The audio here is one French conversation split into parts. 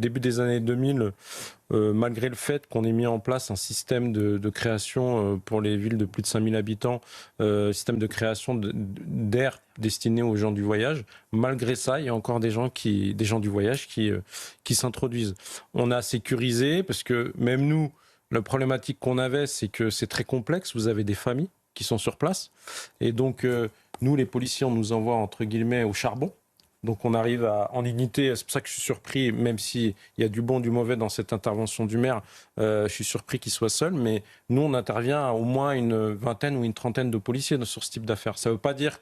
début des années 2000, malgré le fait qu'on ait mis en place un système de création pour les villes de plus de 5000 habitants, système de création d'aires destinées aux gens du voyage, malgré ça, il y a encore des gens du voyage qui s'introduisent. On a sécurisé, parce que même nous, la problématique qu'on avait, c'est que c'est très complexe. Vous avez des familles qui sont sur place. Et donc, nous, les policiers, on nous envoie, entre guillemets, au charbon. Donc, on arrive en unité. C'est pour ça que je suis surpris, même s'il y a du bon, du mauvais dans cette intervention du maire, je suis surpris qu'il soit seul. Mais nous, on intervient à au moins une vingtaine ou une trentaine de policiers sur ce type d'affaires. Ça ne veut pas dire...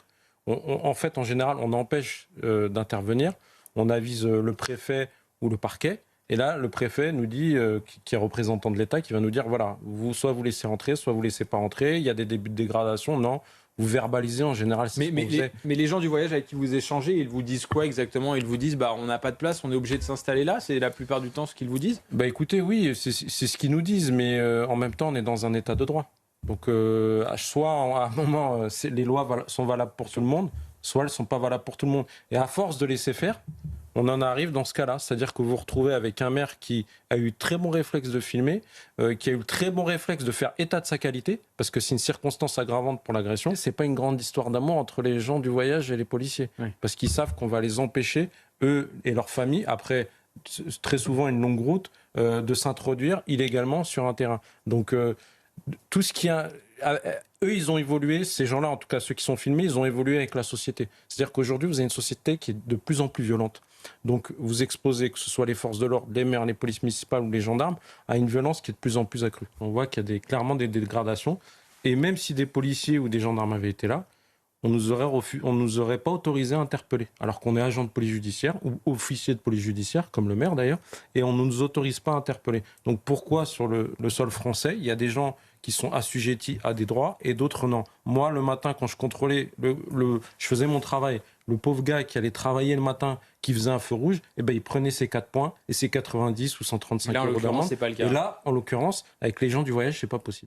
en fait, en général, on empêche d'intervenir. On avise le préfet ou le parquet. Et là, le préfet nous dit, qui est représentant de l'État, qui va nous dire, voilà, soit vous laissez rentrer, soit vous laissez pas rentrer, il y a des débuts de dégradation, non, vous verbalisez en général. Mais les gens du voyage avec qui vous échangez, ils vous disent quoi exactement? Ils vous disent, bah, on n'a pas de place, on est obligé de s'installer là, c'est la plupart du temps ce qu'ils vous disent? Bah écoutez, oui, c'est ce qu'ils nous disent, mais en même temps, on est dans un état de droit. Donc, soit à un moment, les lois sont valables pour tout le monde, soit elles ne sont pas valables pour tout le monde. Et à force de laisser faire, on en arrive dans ce cas-là, c'est-à-dire que vous vous retrouvez avec un maire qui a eu très bon réflexe de filmer, qui a eu très bon réflexe de faire état de sa qualité, parce que c'est une circonstance aggravante pour l'agression. C'est pas une grande histoire d'amour entre les gens du voyage et les policiers, oui. Parce qu'ils savent qu'on va les empêcher, eux et leurs familles, après très souvent une longue route, de s'introduire illégalement sur un terrain. Donc tout ce qui a... Eux, ils ont évolué, ces gens-là, en tout cas ceux qui sont filmés, ils ont évolué avec la société. C'est-à-dire qu'aujourd'hui, vous avez une société qui est de plus en plus violente. Donc vous exposez, que ce soit les forces de l'ordre, les maires, les polices municipales ou les gendarmes, à une violence qui est de plus en plus accrue. On voit qu'il y a clairement des dégradations. Et même si des policiers ou des gendarmes avaient été là, on nous aurait pas autorisé à interpeller. Alors qu'on est agent de police judiciaire ou officier de police judiciaire, comme le maire d'ailleurs, et on ne nous autorise pas à interpeller. Donc pourquoi sur le sol français, il y a des gens qui sont assujettis à des droits et d'autres non? Moi, le matin, quand je contrôlais, je faisais mon travail, le pauvre gars qui allait travailler le matin, qui faisait un feu rouge, eh ben, il prenait ses 4 points et ses 90 ou 135 euros d'amende. C'est pas le cas. Et là, en l'occurrence, avec les gens du voyage, c'est pas possible.